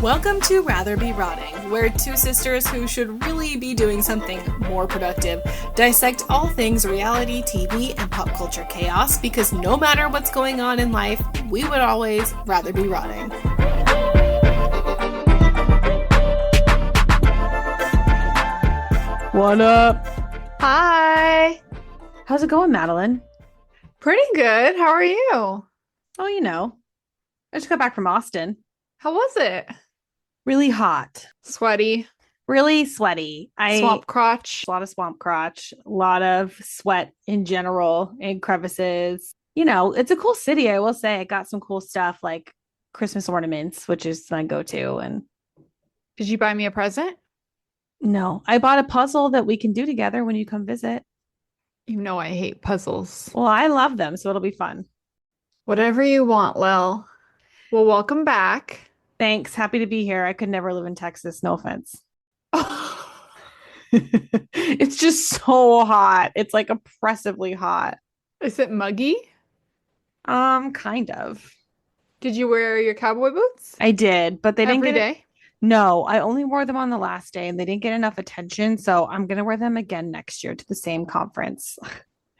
Welcome to Rather Be Rotting, where two sisters who should really be doing something more productive dissect all things reality, TV, and pop culture chaos because no matter what's going on in life, we would always rather be rotting. What up? Hi. How's it going, Madeline? Pretty good. How are you? Oh, you know, I just got back from Austin. How was it? Really hot. Sweaty. Really sweaty. Swamp crotch. A lot of swamp crotch, a lot of sweat in general, and crevices. You know, it's a cool city, I will say. I got some cool stuff like Christmas ornaments, which is my go-to. And Did you buy me a present? no, I bought a puzzle that we can do together when you come visit. You know I hate puzzles. Well, I love them, so it'll be fun. Whatever you want, Lil. Well, welcome back. Thanks. Happy to be here. I could never live in Texas. No offense. It's just so hot. It's like oppressively hot. Is it muggy? Kind of. Did you wear your cowboy boots? I did, but they didn't Every get day? No, I only wore them on the last day and they didn't get enough attention, so I'm gonna wear them again next year to the same conference.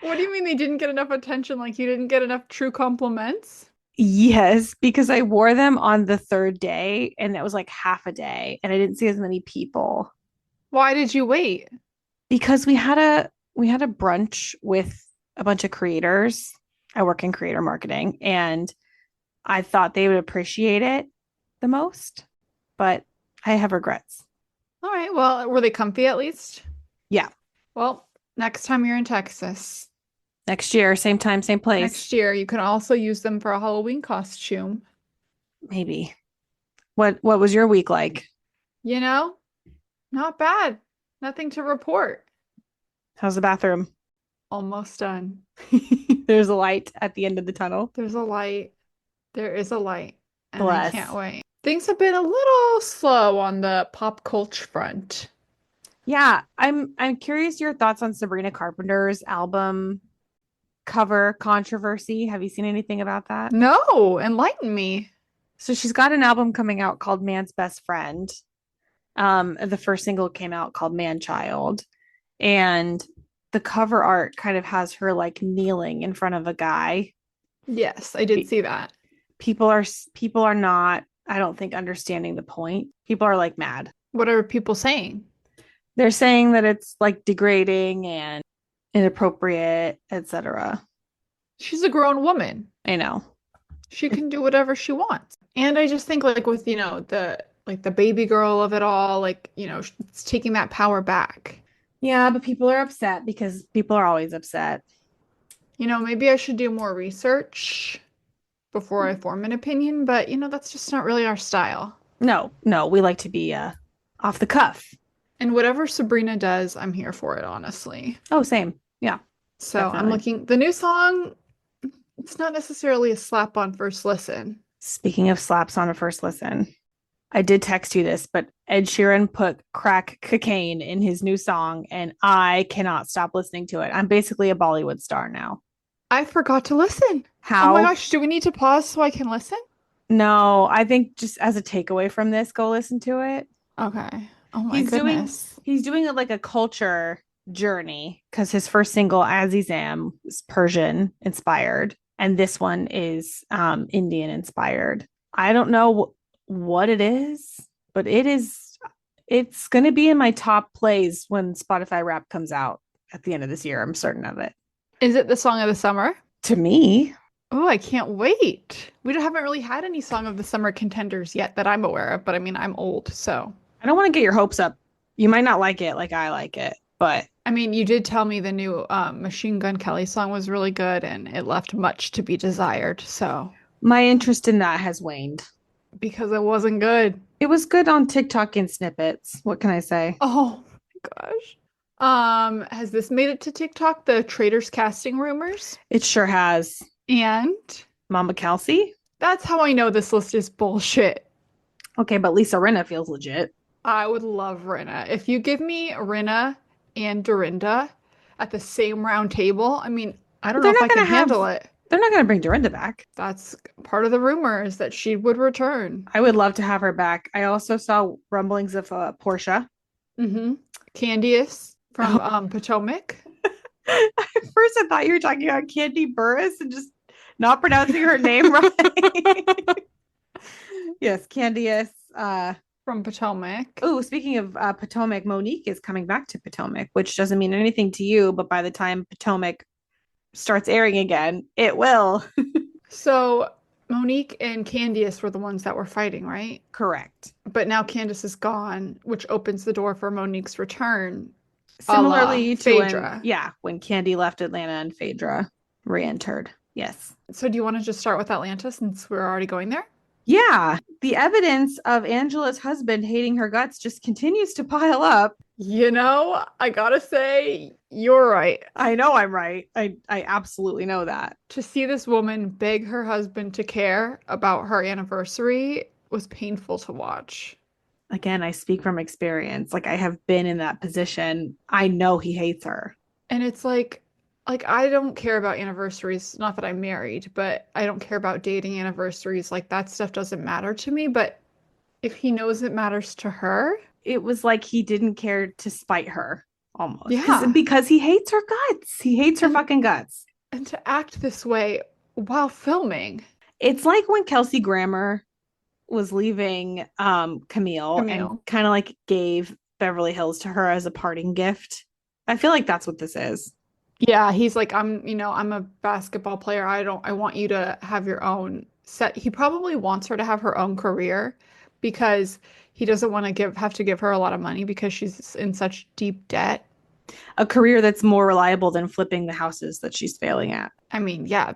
What do you mean they didn't get enough attention? Like you didn't get enough true compliments? Yes, because I wore them on the third day and it was like half a day and I didn't see as many people. Why did you wait? Because we had a brunch with a bunch of creators. I work in creator marketing and I thought they would appreciate it the most, but I have regrets. All right. Well, were they comfy at least? Yeah. Well, next time you're in Texas, Next year, same time, same place. next year, you can also use them for a Halloween costume. Maybe. What was your week like? You know, not bad. Nothing to report. How's the bathroom? Almost done. There's a light at the end of the tunnel. There's a light. There is a light. And Bless. I can't wait. Things have been a little slow on the pop culture front. Yeah, I'm curious your thoughts on Sabrina Carpenter's album cover controversy. Have you seen anything about that? No, enlighten me. So she's got an album coming out called Man's Best Friend. The first single came out called Man Child. And the cover art kind of has her like kneeling in front of a guy. Yes, I did see that. People are not, I don't think, understanding the point. People are like mad. What are people saying? They're saying that it's like degrading and inappropriate, etc. She's a grown woman. I know. She can do whatever she wants. And I just think like with, the baby girl of it all, it's taking that power back. Yeah, but people are upset because people are always upset. Maybe I should do more research before I form an opinion, but that's just not really our style. No, we like to be off the cuff. And whatever Sabrina does, I'm here for it, honestly. Oh, same. Yeah. So definitely. I'm looking, the new song, it's not necessarily a slap on first listen. Speaking of slaps on a first listen, I did text you this, but Ed Sheeran put crack cocaine in his new song, and I cannot stop listening to it. I'm basically a Bollywood star now. I forgot to listen. How? Oh my gosh, do we need to pause so I can listen? No, I think just as a takeaway from this, go listen to it. Okay. Oh my goodness. He's doing it like a culture journey because his first single, Azizam, is Persian inspired, and this one is Indian inspired. I don't know what it is, but it's going to be in my top plays when Spotify Rap comes out at the end of this year. I'm certain of it. Is it the song of the summer? To me. Oh, I can't wait. We haven't really had any song of the summer contenders yet that I'm aware of, but I mean, I'm old, so. I don't want to get your hopes up. You might not like it like I like it, but. I mean, you did tell me the new Machine Gun Kelly song was really good and it left much to be desired, so. My interest in that has waned. Because it wasn't good. It was good on TikTok in snippets. What can I say? Oh my gosh. Has this made it to TikTok, the Traitors casting rumors? It sure has. And Mama Kelsey? that's how I know this list is bullshit. Okay, but Lisa Rinna feels legit. I would love Rinna. If you give me Rinna and Dorinda at the same round table, I mean, I don't know if I can handle it. They're not going to bring Dorinda back. That's part of the rumors that she would return. I would love to have her back. I also saw rumblings of Portia. Candiace from Potomac. At first, I thought you were talking about Candy Burris and just not pronouncing her name right. Yes, Candiace. From Potomac. Oh, speaking of Potomac, Monique is coming back to Potomac, which doesn't mean anything to you, but by the time Potomac starts airing again, it will. So Monique and Candiace were the ones that were fighting, right? Correct. But now Candiace is gone, which opens the door for Monique's return. Similarly to Phaedra. when Candy left Atlanta and Phaedra re-entered. Yes. So do you want to just start with Atlanta since we're already going there? Yeah. The evidence of Angela's husband hating her guts just continues to pile up. You know, I gotta say, you're right. I know I'm right. I absolutely know that. To see this woman beg her husband to care about her anniversary was painful to watch. Again, I speak from experience. Like, I have been in that position. I know he hates her. And it's like I don't care about anniversaries. Not that I'm married, but I don't care about dating anniversaries. Like, that stuff doesn't matter to me. But if he knows it matters to her, it was like he didn't care to spite her almost. Yeah. Because he hates her guts. He hates her fucking guts. And to act this way while filming. It's like when Kelsey Grammer was leaving Camille and kind of like gave Beverly Hills to her as a parting gift. I feel like that's what this is. Yeah, he's like, I'm a basketball player. I want you to have your own set. He probably wants her to have her own career because he doesn't want to have to give her a lot of money because she's in such deep debt. A career that's more reliable than flipping the houses that she's failing at. I mean, yeah,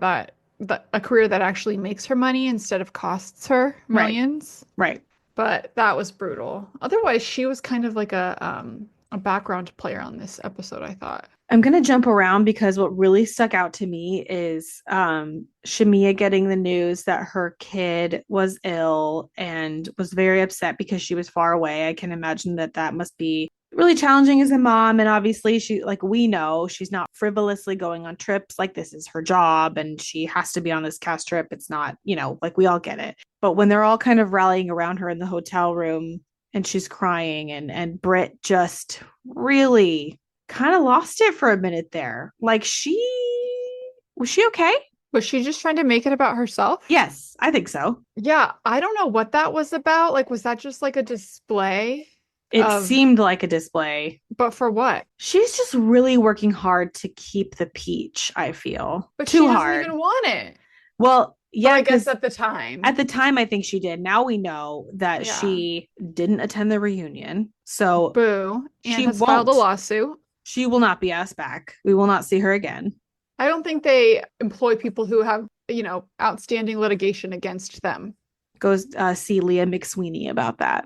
a career that actually makes her money instead of costs her millions. Right. But that was brutal. Otherwise, she was kind of like a background player on this episode, I thought. I'm going to jump around because what really stuck out to me is Shamia getting the news that her kid was ill and was very upset because she was far away. I can imagine that must be really challenging as a mom. And obviously we know she's not frivolously going on trips. Like, this is her job and she has to be on this cast trip. It's not, we all get it. But when they're all kind of rallying around her in the hotel room and she's crying and Britt just really kind of lost it for a minute there. Like, was she okay? Was she just trying to make it about herself? Yes, I think so. Yeah, I don't know what that was about. Like, was that just like a display? It seemed like a display. But for what? She's just really working hard to keep the peach, I feel. But Too she hard. doesn't even want it. Well, yeah, I guess at the time. At the time, I think she did. Now we know that she didn't attend the reunion. So boo. And she has filed a lawsuit. She will not be asked back. We will not see her again. I don't think they employ people who have, outstanding litigation against them. Go see Leah McSweeney about that.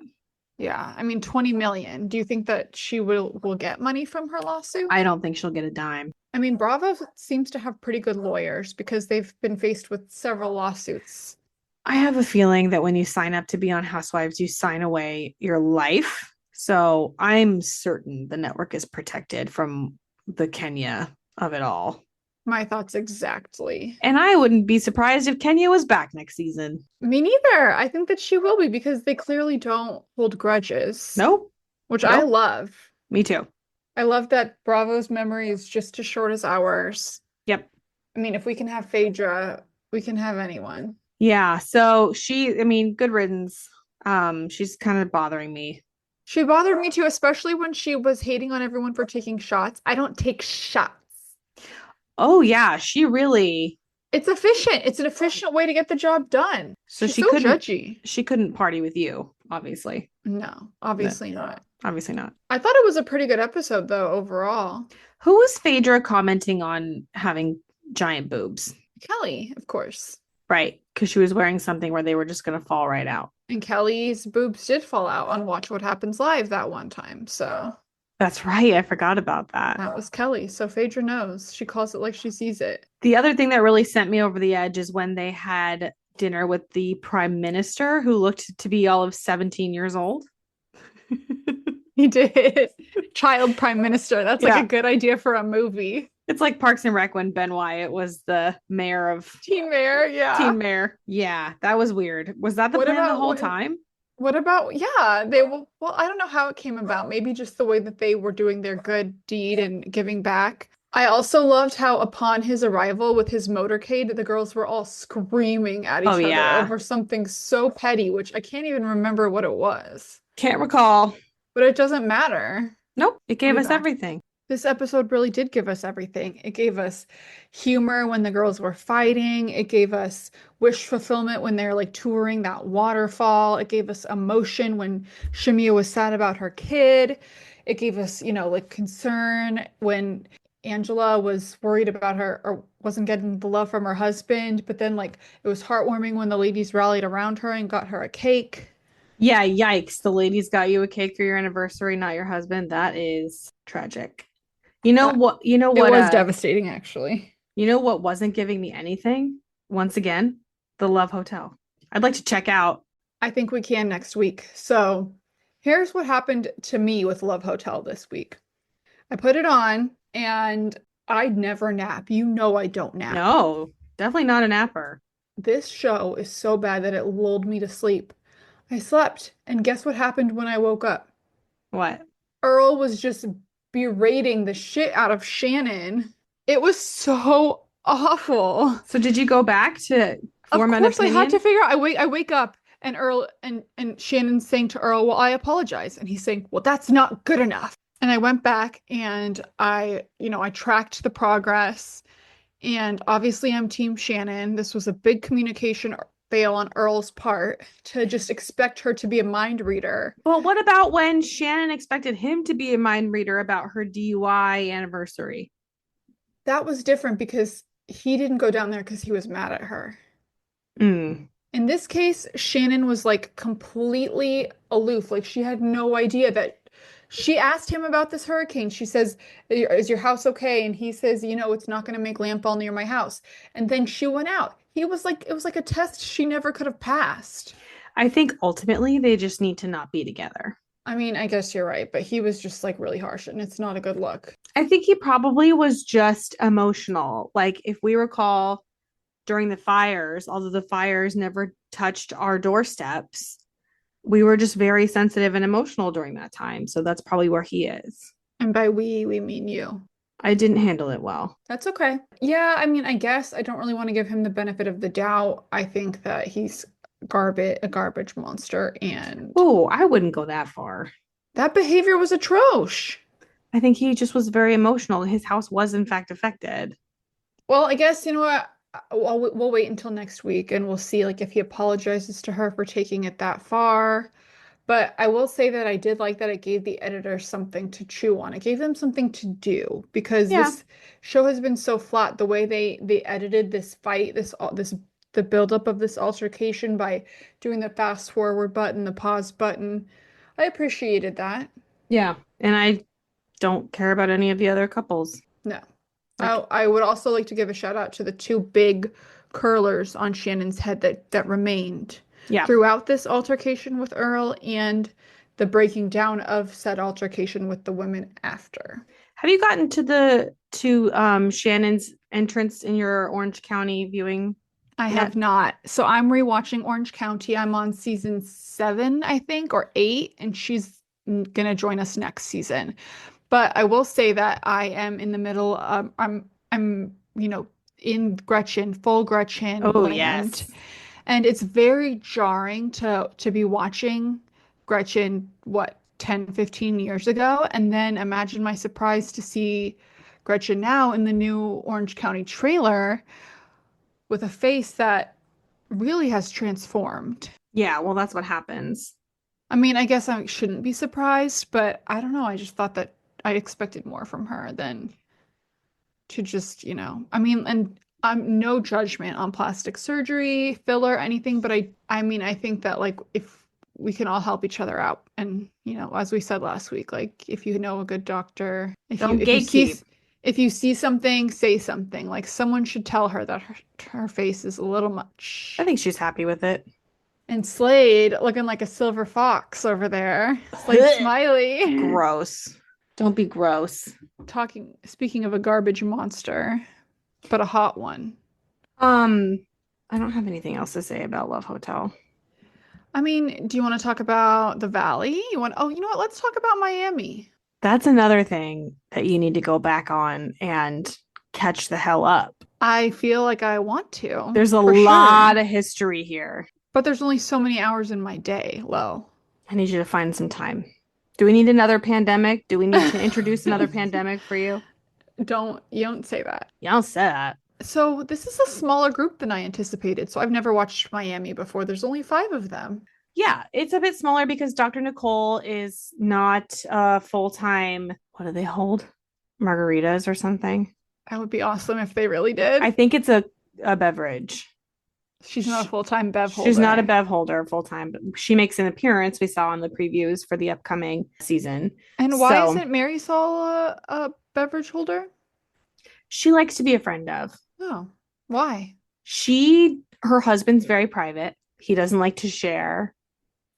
Yeah. I mean, 20 million. Do you think that she will get money from her lawsuit? I don't think she'll get a dime. I mean, Bravo seems to have pretty good lawyers because they've been faced with several lawsuits. I have a feeling that when you sign up to be on Housewives, you sign away your life. So I'm certain the network is protected from the Kenya of it all. My thoughts exactly. And I wouldn't be surprised if Kenya was back next season. Me neither. I think that she will be because they clearly don't hold grudges. Nope. Which I love. Me too. I love that Bravo's memory is just as short as ours. Yep. I mean, if we can have Phaedra, we can have anyone. Yeah. So good riddance. She's kind of bothering me. She bothered me too, especially when she was hating on everyone for taking shots. I don't take shots. Oh, yeah. She really... It's efficient. It's an efficient way to get the job done. So she's so judgy. She couldn't party with you, obviously. No, obviously not. Obviously not. I thought it was a pretty good episode, though, overall. Who was Phaedra commenting on having giant boobs? Kelly, of course. Right, because she was wearing something where they were just going to fall right out. And Kelly's boobs did fall out on Watch What Happens Live that one time, so... That's right. I forgot about that. That was Kelly. So Phaedra knows. She calls it like she sees it. The other thing that really sent me over the edge is when they had dinner with the prime minister who looked to be all of 17 years old. He did. Child prime minister. That's like a good idea for a movie. It's like Parks and Rec when Ben Wyatt was the mayor of Teen Mayor, yeah. Teen Mayor. Yeah, that was weird. Was that the What plan the about whole when time? what about yeah, they will well, I don't know how it came about. Maybe just the way that they were doing their good deed and giving back. I also loved how upon his arrival with his motorcade, the girls were all screaming at Oh each other yeah. over something so petty, which I can't even remember what it was. Can't recall. But it doesn't matter. Nope. It I'll gave be us back. everything. This episode really did give us everything. It gave us humor when the girls were fighting. It gave us wish fulfillment when they're like touring that waterfall. It gave us emotion when Shamia was sad about her kid. It gave us, like concern when Angela was worried about her or wasn't getting the love from her husband. But then, like, it was heartwarming when the ladies rallied around her and got her a cake. Yeah, yikes. The ladies got you a cake for your anniversary, not your husband. That is tragic. You know That what? You know it what? was devastating, actually. You know what wasn't giving me anything? Once again, the Love Hotel. I'd like to check out. I think we can next week. So here's what happened to me with Love Hotel this week. I put it on and I never nap. You know I don't nap. No, definitely not a napper. This show is so bad that it lulled me to sleep. I slept, and guess what happened when I woke up? What? Earl was just berating the shit out of Shannon. It was so awful. So did you go back to Of form an course, I had opinion? to figure out. I wake up and Earl and Shannon's saying to Earl, "Well, I apologize," and he's saying, "Well, that's not good enough." And I went back and I tracked the progress, and obviously I'm Team Shannon. This was a big communication fail on Earl's part to just expect her to be a mind reader. Well, what about when Shannon expected him to be a mind reader about her DUI anniversary? That was different because he didn't go down there because he was mad at her. Mm. In this case, Shannon was like completely aloof. Like she had no idea that she asked him about this hurricane. She says, "Is your house okay?" And he says, "It's not going to make landfall near my house." And then she went out. He was like, it was like a test she never could have passed. I think ultimately they just need to not be together. I mean, I guess you're right, but he was just like really harsh and it's not a good look. I think he probably was just emotional. Like, if we recall during the fires, although the fires never touched our doorsteps, we were just very sensitive and emotional during that time. So that's probably where he is. And by we mean you. I didn't handle it well. That's okay. Yeah, I mean, I guess I don't really want to give him the benefit of the doubt. I think that he's a garbage monster, and Oh, I wouldn't go that far. that behavior was atrocious. I think he just was very emotional. His house was, in fact, affected. Well, I guess you know what? We'll wait until next week, and we'll see like if he apologizes to her for taking it that far. But I will say that I did like that it gave the editors something to chew on. It gave them something to do because Yeah. this show has been so flat. The way they edited this fight, this the buildup of this altercation by doing the fast forward button, the pause button. I appreciated that. Yeah. And I don't care about any of the other couples. No. Like, I would also like to give a shout out to the two big curlers on Shannon's head that remained yeah. throughout this altercation with Earl and the breaking down of said altercation with the women after. Have you gotten to Shannon's entrance in your Orange County viewing? I yet? have not. So I'm rewatching Orange County. I'm on season 7, I think, or 8, and she's gonna join us next season. But I will say that I am in the middle. I'm in Gretchen, full Gretchen Oh, land. yes. And it's very jarring to be watching Gretchen, 10, 15 years ago. And then imagine my surprise to see Gretchen now in the new Orange County trailer with a face that really has transformed. Yeah, well, that's what happens. I mean, I guess I shouldn't be surprised, but I don't know. I just thought that I expected more from her than to just, I mean, and I'm no judgment on plastic surgery, filler, anything, but I mean, I think that like if we can all help each other out and, as we said last week, like if you know a good doctor, Don't gatekeep. if you see something, say something. Like someone should tell her that her face is a little much. I think she's happy with it. And Slade looking like a silver fox over there. Slade Smiley. Gross. Don't be gross. Speaking of a garbage monster, but a hot one. Um, I don't have anything else to say about Love Hotel. I mean, do you want to talk about the Valley? Oh, you know what? Let's talk about Miami. That's another thing that you need to go back on and catch the hell up. I feel like I want to, There's a for lot sure. of history here. But there's only so many hours in my day, Lo. I need you to find some time. Do we need another pandemic? Do we need to introduce another pandemic for you? You don't say that. You don't say that. So this is a smaller group than I anticipated. So I've never watched Miami before. There's only 5 of them. Yeah, it's a bit smaller because Dr. Nicole is not full-time. What do they hold? Margaritas or something? That would be awesome if they really did. I think it's a beverage. She's not a full-time Bev holder. She's not a Bev holder full-time, but she makes an appearance we saw in the previews for the upcoming season. And why isn't Marisol a beverage holder? She likes to be a friend of. Oh, why? Her husband's very private. He doesn't like to share.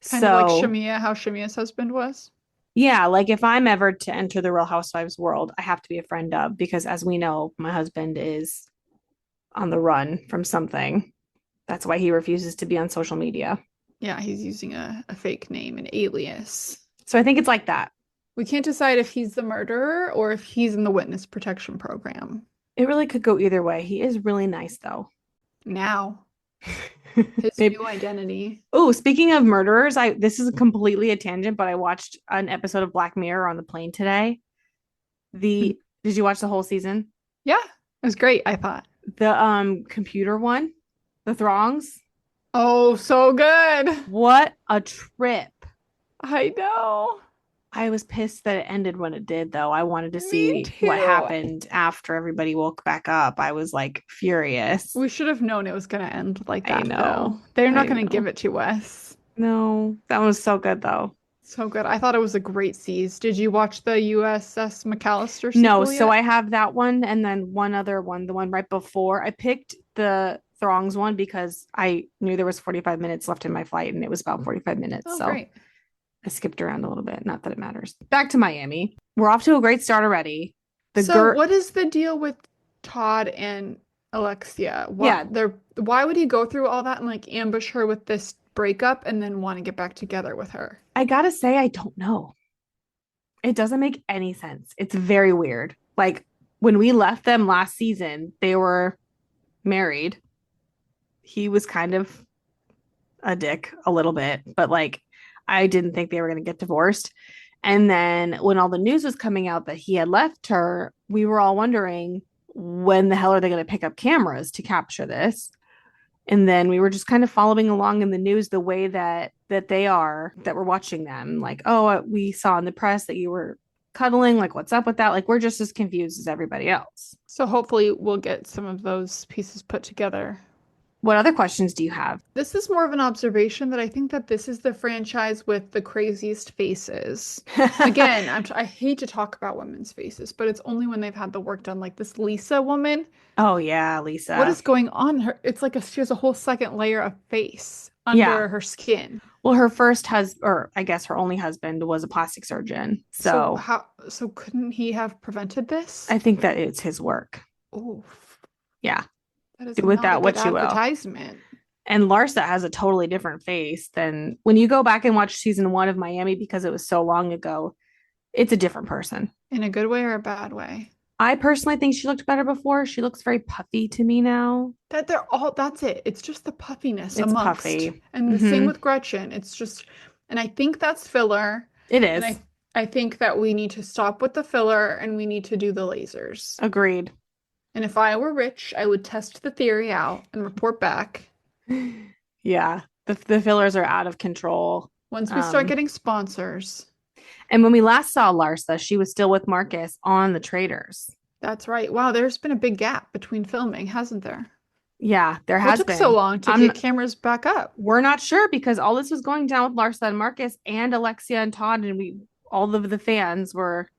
Kind of like Shamia, how Shamia's husband was. Yeah, like if I'm ever to enter the Real Housewives world, I have to be a friend of, because as we know, my husband is on the run from something. That's why he refuses to be on social media. Yeah, he's using a fake name, an alias. So I think it's like that. We can't decide if he's the murderer or if he's in the witness protection program. It really could go either way. He is really nice, though. Now. His new identity. Oh, speaking of murderers, this is completely a tangent, but I watched an episode of Black Mirror on the plane today. Did you watch the whole season? Yeah, it was great, I thought. The computer one, the throngs. Oh, so good. What a trip. I know. I was pissed that it ended when it did, though. I wanted to see what happened after everybody woke back up. I was like furious. We should have known it was going to end like that. I know. Though. They're not going to give it to us. No, that was so good, though. So good. I thought it was a great season. Did you watch the USS McAllister sequel No, yet? so I have that one and then one other one, the one right before. I picked the Throngs one because I knew there was 45 minutes left in my flight and it was about 45 minutes. Oh, so great. I skipped around a little bit. Not that it matters. Back to Miami. We're off to a great start already. What is the deal with Todd and Alexia? Why would he go through all that and like ambush her with this breakup and then want to get back together with her? I gotta say, I don't know. It doesn't make any sense. It's very weird. Like when we left them last season, they were married. He was kind of a dick a little bit, but like I didn't think they were going to get divorced. And then when all the news was coming out that he had left her, we were all wondering, when the hell are they going to pick up cameras to capture this? And then we were just kind of following along in the news the way that we're watching them. Like, oh, we saw in the press that you were cuddling. Like, what's up with that? Like, we're just as confused as everybody else. So hopefully we'll get some of those pieces put together. What other questions do you have? This is more of an observation that I think that this is the franchise with the craziest faces. Again, I hate to talk about women's faces, but it's only when they've had the work done. Like this Lisa woman. Oh yeah, Lisa. What is going on? It's like she has a whole second layer of face under her skin. Well, her first husband, or I guess her only husband, was a plastic surgeon. So couldn't he have prevented this? I think that it's his work. Oof. Yeah. That is do with that what you will. Advertisement. And Larsa has a totally different face than when you go back and watch season 1 of Miami, because it was so long ago. It's a different person. In a good way or a bad way? I personally think she looked better before. She looks very puffy to me now. That's it. It's just the puffiness it's puffy. And the same with Gretchen. It's just, and I think that's filler. It is. And I think that we need to stop with the filler and we need to do the lasers. Agreed. And if I were rich, I would test the theory out and report back. Yeah. The fillers are out of control. Once we start getting sponsors. And when we last saw Larsa, she was still with Marcus on the Traders. That's right. Wow, there's been a big gap between filming, hasn't there? Yeah, there has been. What took so long to get cameras back up? We're not sure, because all this was going down with Larsa and Marcus and Alexia and Todd, and all of the fans were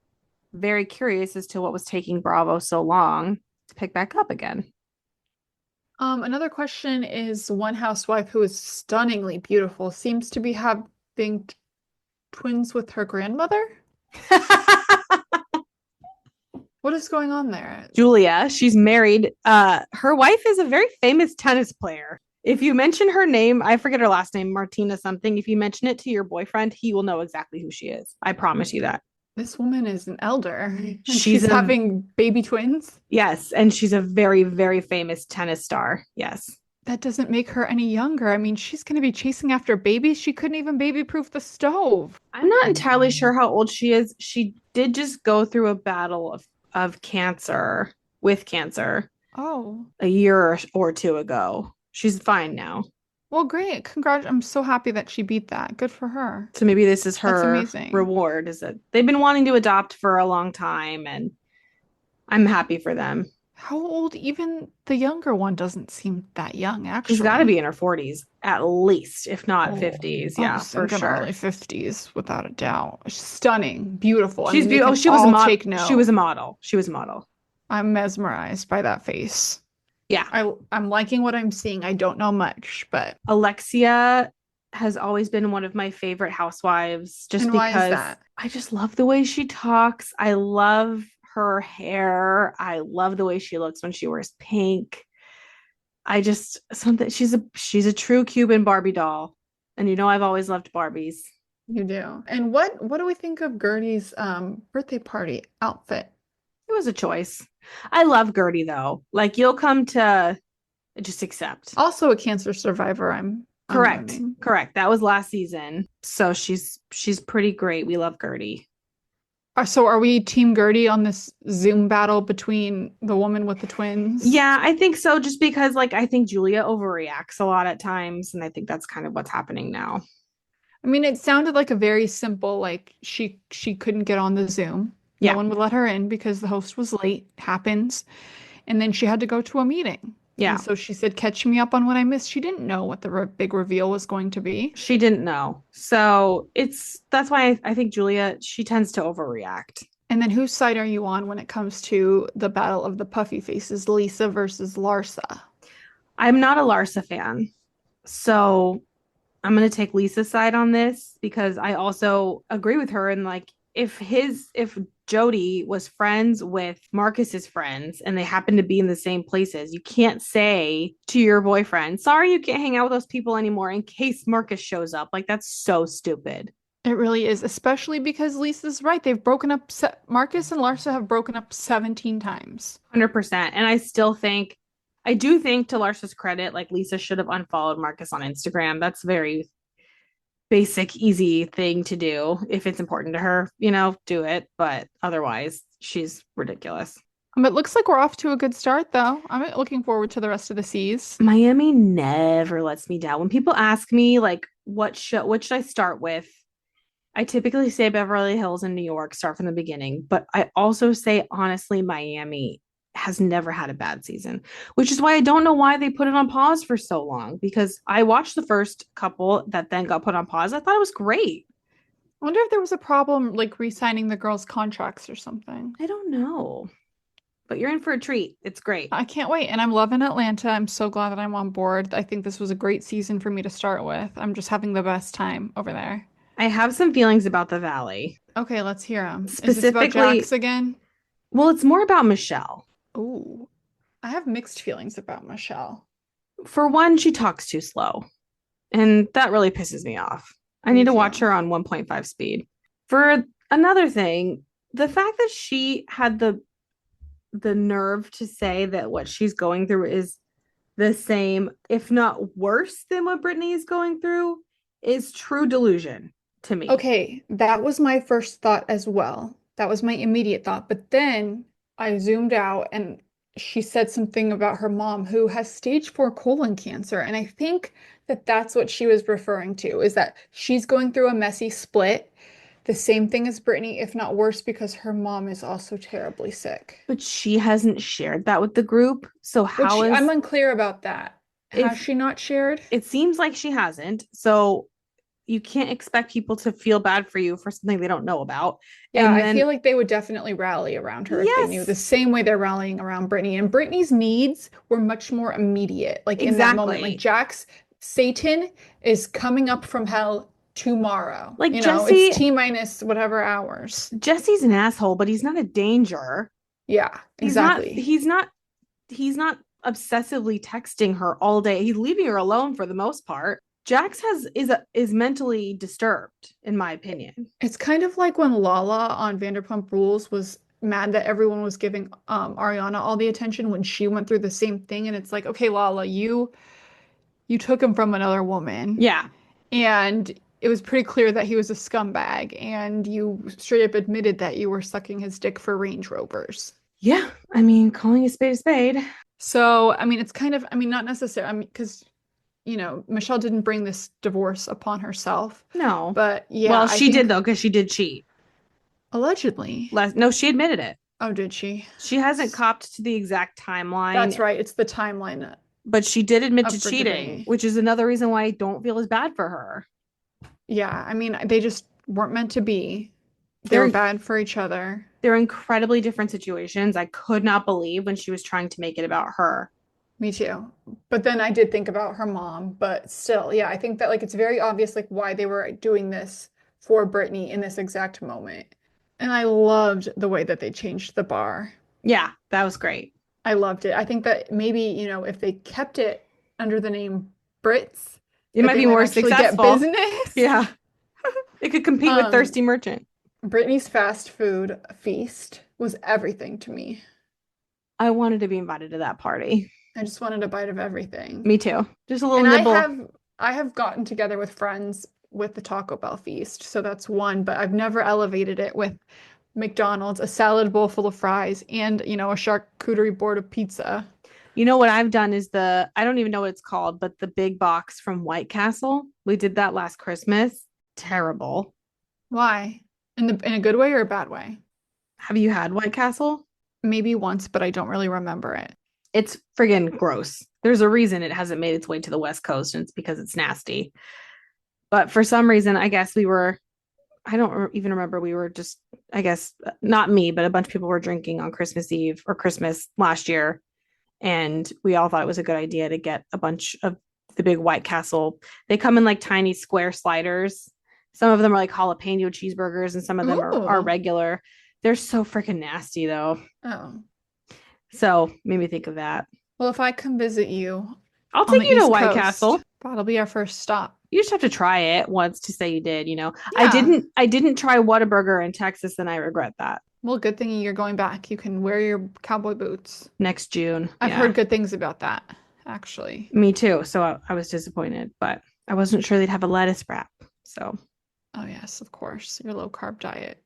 very curious as to what was taking Bravo so long to pick back up again. Another question is, one housewife who is stunningly beautiful seems to be having twins with her grandmother. What is going on there? Julia, she's married. Her wife is a very famous tennis player. If you mention her name, I forget her last name, Martina something. If you mention it to your boyfriend, he will know exactly who she is. I promise you that. This woman is an elder and She's she's a having baby twins. Yes, and she's a very, very famous tennis star. Yes. That doesn't make her any younger. I mean, she's going to be chasing after babies. She couldn't even baby-proof the stove. I'm not entirely sure how old she is. She did just go through a battle of cancer with cancer Oh, a year or two ago. She's fine now. well, great. Congrats. I'm so happy that she beat that. Good for her. So maybe this is That's her amazing. reward, is that they've been wanting to adopt for a long time, and I'm happy for them. How old? Even the younger one doesn't seem that young, She's got to actually. be in her 40s at least, if not Oh, 50s. I Yeah, was for thinking sure. early 50s, without a doubt. Stunning, beautiful. I She's mean, we beautiful. can She was a all model. take She was note. a model. She was a model. I'm mesmerized by that face. Yeah. I'm liking what I'm seeing. I don't know much, but Alexia has always been one of my favorite housewives just and why is because that? I just love the way she talks. I love her hair. I love the way she looks when she wears pink. I just something she's a true Cuban Barbie doll. And you know I've always loved Barbies. You do. And what do we think of Gertie's birthday party outfit? It was a choice. I love Gertie though. Like you'll come to just accept. Also a cancer survivor, I'm Correct. learning. Correct. That was last season. So she's pretty great. We love Gertie. So are we Team Gertie on this Zoom battle between the woman with the twins? Yeah, I think so. Just because, like, I think Julia overreacts a lot at times, and I think that's kind of what's happening now. I mean, it sounded like a very simple, like she couldn't get on the Zoom. No Yeah, one would let her in because the host was late. Happens. And then she had to go to a meeting. yeah. And so she said, "Catch me up on what I missed." She didn't know what the big reveal was going to be. She didn't know, so that's why I think Julia she tends to overreact. And then whose side are you on when it comes to the battle of the puffy faces, Lisa versus Larsa? I'm not a Larsa fan, so I'm gonna take Lisa's side on this because I also agree with her. And like, if Jody was friends with Marcus's friends and they happen to be in the same places, you can't say to your boyfriend, "Sorry, you can't hang out with those people anymore," in case Marcus shows up. Like that's so stupid. It really is, especially because Lisa's right. They've broken up. Marcus and Larsa have broken up 17 times. 100%. And I do think to Larsa's credit, like Lisa should have unfollowed Marcus on Instagram. That's very basic, easy thing to do. If it's important to her, do it. But otherwise, she's ridiculous. It looks like we're off to a good start, though. I'm looking forward to the rest of the seas. Miami never lets me down. When people ask me, like, what should I start with? I typically say Beverly Hills and New York, start from the beginning. But I also say, honestly, Miami has never had a bad season, which is why I don't know why they put it on pause for so long, because I watched the first couple that then got put on pause. I thought it was great. I wonder if there was a problem, like re-signing the girls' contracts or something. I don't know, but you're in for a treat. It's great. I can't wait. And I'm loving Atlanta. I'm so glad that I'm on board. I think this was a great season for me to start with. I'm just having the best time over there. I have some feelings about the Valley. Okay, let's hear them. Is this about Specifically, Jax again? well, it's more about Michelle. Ooh, I have mixed feelings about Michelle. For one, she talks too slow, and that really pisses me off. I Me need to watch too. her on 1.5 speed. For another thing, the fact that she had the nerve to say that what she's going through is the same, if not worse than what Brittany is going through, is true delusion to me. Okay, that was my first thought as well. That was my immediate thought. But then I zoomed out and she said something about her mom who has stage 4 colon cancer. And I think that that's what she was referring to, is that she's going through a messy split, the same thing as Brittany, if not worse, because her mom is also terribly sick. But she hasn't shared that with the group. So I'm unclear about that. Has if she not shared? it seems like she hasn't. So you can't expect people to feel bad for you for something they don't know about. Yeah, And I then feel like they would definitely rally around her if they knew, yes, the same way they're rallying around Brittany. And Brittany's needs were much more immediate. Like in that moment, like exactly. Jax, Satan is coming up from hell tomorrow. Like It's T minus whatever hours. Jesse's an asshole, but he's not a danger. Yeah, He's not exactly. he's not obsessively texting her all day. He's leaving her alone for the most part. Jax is mentally disturbed, in my opinion. It's kind of like when Lala on Vanderpump Rules was mad that everyone was giving Ariana all the attention when she went through the same thing, and it's like, okay, Lala, you took him from another woman, Yeah. and it was pretty clear that he was a scumbag, and you straight up admitted that you were sucking his dick for Range Rovers. Yeah. I mean, calling a spade a spade. So, I mean, it's kind of, I mean, not necessarily, I mean, because, Michelle didn't bring this divorce upon herself, No. but yeah, Well, I she did think though, because she did cheat. allegedly. No, she admitted it. Oh, did she? She hasn't copped to the exact timeline. That's right. It's the timeline But she did admit to up for cheating, debate. which is another reason why I don't feel as bad for her. Yeah, I mean, they just weren't meant to be. They were bad for each other. They're incredibly different situations. I could not believe when she was trying to make it about her. Me too. But then I did think about her mom, but still, yeah, I think that like it's very obvious like why they were doing this for Brittany in this exact moment. And I loved the way that they changed the bar. Yeah, that was great. I loved it. I think that maybe, if they kept it under the name Brits, It might be more actually get successful. business. Yeah. It could compete with Thirsty Merchant. Brittany's fast food feast was everything to me. I wanted to be invited to that party. I just wanted a bite of everything. Me too. Just a little And nibble. I have gotten together with friends with the Taco Bell feast, so that's one, but I've never elevated it with McDonald's, a salad bowl full of fries, and a charcuterie board of pizza. You know what I've done is I don't even know what it's called, but the big box from White Castle. We did that last Christmas. Terrible. Why? In a good way or a bad way? Have you had White Castle? Maybe once, but I don't really remember it. It's friggin' gross. There's a reason it hasn't made its way to the West Coast, and it's because it's nasty. But for some reason, I guess I don't even remember. We were just, I guess, not me, but a bunch of people were drinking on Christmas Eve or Christmas last year. And we all thought it was a good idea to get a bunch of the big White Castle. They come in like tiny square sliders. Some of them are like jalapeno cheeseburgers, and some of them are regular. They're so freaking nasty, though. Oh. So made me think of that. Well, if I come visit you, I'll take you to White Castle. That'll be our first stop. You just have to try it once to say you did, Yeah. I didn't try Whataburger in Texas, and I regret that. Well, good thing you're going back. You can wear your cowboy boots. Next June. I've heard good things about that, actually. Me too. So I was disappointed, but I wasn't sure they'd have a lettuce wrap. So. Oh, yes, of course. Your low carb diet.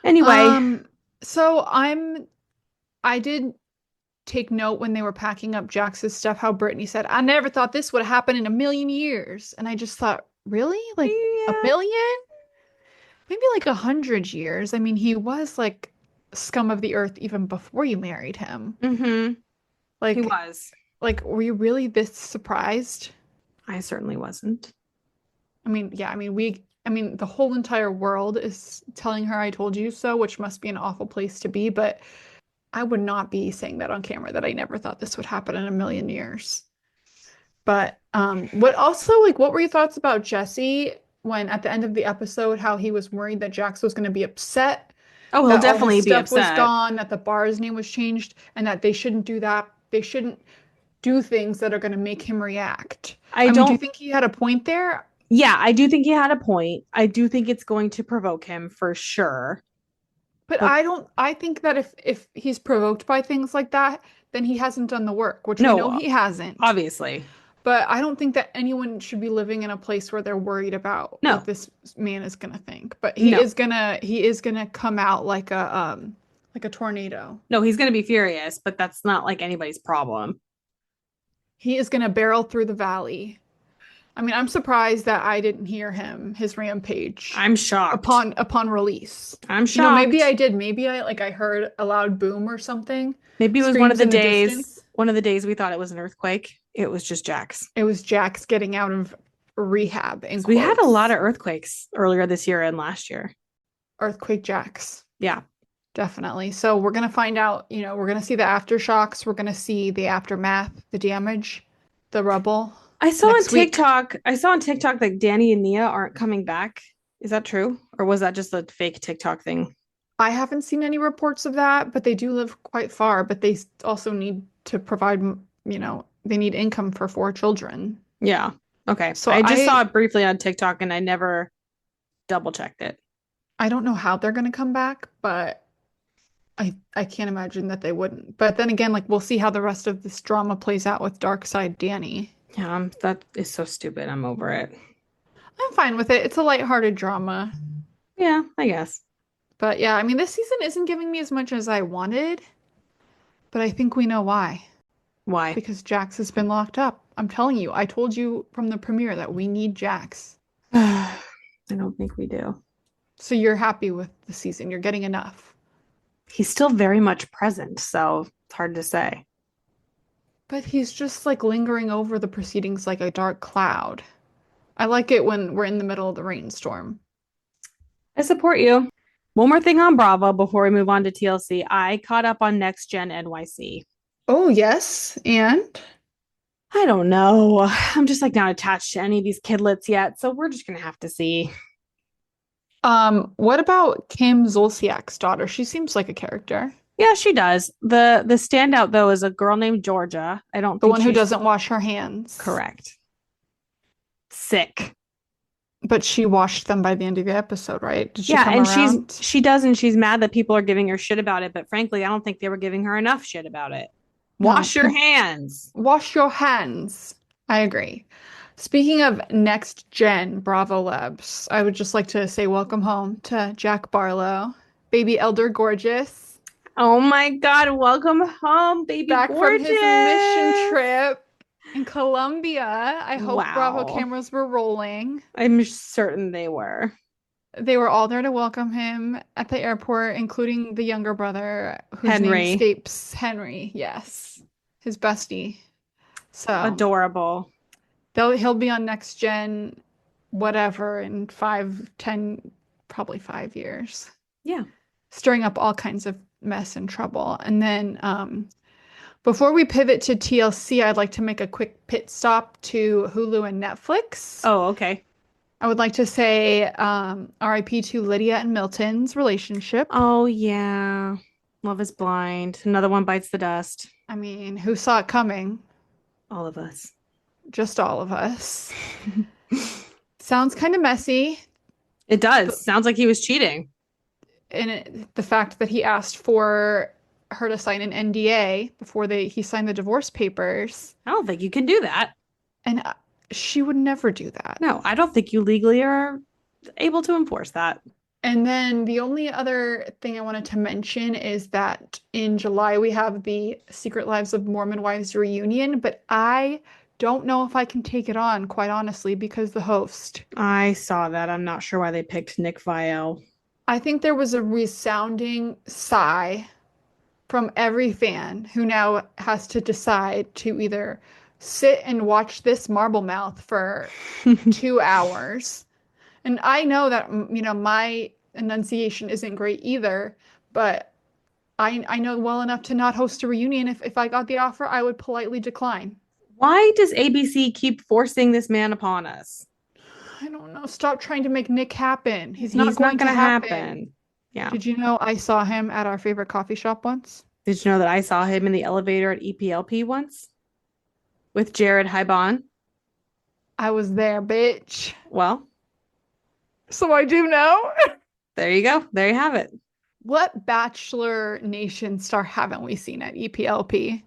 Anyway. So I did take note when they were packing up Jax's stuff, how Brittany said, I never thought this would happen in a million years. And I just thought, really? Like a million? Maybe like 100 years. I mean, he was like scum of the earth even before you married him. Mm-hmm. Like he was. Like, were you really this surprised? I certainly wasn't. I mean, yeah, I mean, the whole entire world is telling her I told you so, which must be an awful place to be, but I would not be saying that on camera that I never thought this would happen in a million years. But what were your thoughts about Jesse when at the end of the episode, how he was worried that Jax was going to be upset? Oh, he'll definitely be upset. Stuff was gone, that the bar's name was changed, and that they shouldn't do that. They shouldn't do things that are going to make him react. I mean, do you think he had a point there? Yeah, I do think he had a point. I do think it's going to provoke him for sure. But I think that if he's provoked by things like that, then he hasn't done the work, which we know he hasn't. Obviously. But I don't think that anyone should be living in a place where they're worried about what this man is gonna think. But he is gonna come out like a tornado. No, he's gonna be furious, but that's not like anybody's problem. He is gonna barrel through the valley. I mean, I'm surprised that I didn't hear his rampage. I'm shocked. Upon release. I'm shocked. Maybe I did. Maybe I heard a loud boom or something. Maybe it was one of the days we thought it was an earthquake. It was just Jax. It was Jax getting out of rehab. We had a lot of earthquakes earlier this year and last year. Earthquake Jax. Yeah. Definitely. So we're going to find out, we're going to see the aftershocks. We're going to see the aftermath, the damage, the rubble. I saw on TikTok that Danny and Nia aren't coming back. Is that true? Or was that just a fake TikTok thing? I haven't seen any reports of that, but they do live quite far, but they also need to provide, they need income for 4 children. Yeah. Okay. So I just saw I it briefly on TikTok and I never double checked it. I don't know how they're going to come back, but I can't imagine that they wouldn't. But then again, like we'll see how the rest of this drama plays out with Dark Side Danny. Yeah, that is so stupid. I'm over it. I'm fine with it. It's a lighthearted drama. Yeah, I guess. But yeah, I mean, this season isn't giving me as much as I wanted, but I think we know why. Why? Because Jax has been locked up. I'm telling you, I told you from the premiere that we need Jax. I don't think we do. So you're happy with the season. You're getting enough. He's still very much present, so it's hard to say. But he's just like lingering over the proceedings like a dark cloud. I like it when we're in the middle of the rainstorm. I support you. One more thing on Bravo before we move on to TLC. I caught up on Next Gen NYC. Oh, yes. And I don't know. I'm just like not attached to any of these kidlets yet, so we're just gonna have to see. what about Kim Zolciak's daughter? She seems like a character. Yeah, she does. The standout though is a girl named Georgia. I don't The think one who she's doesn't wash her hands. correct. Sick. But she washed them by the end of the episode, right? Did she Yeah, come and around? she does, and she's mad that people are giving her shit about it. But frankly, I don't think they were giving her enough shit about it. No. Wash your hands. Wash your hands. I agree. Speaking of next gen Bravo Labs, I would just like to say welcome home to Jack Barlow, baby Elder Gorgeous, Oh my God, welcome home, baby back gorgeous. from his mission trip in Colombia. I hope Wow. Bravo cameras were rolling. I'm certain they were. They were all there to welcome him at the airport, including the younger brother whose name Henry. escapes Henry. Yes, his bestie. So Adorable. he'll be on Next Gen, whatever, in 5, 10, probably 5 years, Yeah. stirring up all kinds of mess and trouble. And then before we pivot to TLC, I'd like to make a quick pit stop to Hulu and Netflix. Oh, okay. I would like to say RIP to Lydia and Milton's relationship. Oh, yeah. Love is blind. Another one bites the dust. I mean, who saw it coming? All of us. Just all of us. Sounds kind of messy. It does. Sounds like he was cheating. And the fact that he asked for her to sign an NDA before he signed the divorce papers. I don't think you can do that. And she would never do that. No, I don't think you legally are able to enforce that. And then the only other thing I wanted to mention is that in July we have the Secret Lives of Mormon Wives reunion, but I don't know if I can take it on, quite honestly, because the host. I saw that. I'm not sure why they picked Nick Viall. I think there was a resounding sigh from every fan who now has to decide to either sit and watch this marble mouth for 2 hours. And I know that, my enunciation isn't great either, but I know well enough to not host a reunion. If I got the offer, I would politely decline. Why does ABC keep forcing this man upon us? I don't know. Stop trying to make Nick happen. He's not going to gonna happen. Yeah. Did you know I saw him at our favorite coffee shop once? Did you know that I saw him in the elevator at EPLP once? With Jared Hybon? I was there, bitch. Well, So I do know. there you go. There you have it. What Bachelor Nation star haven't we seen at EPLP?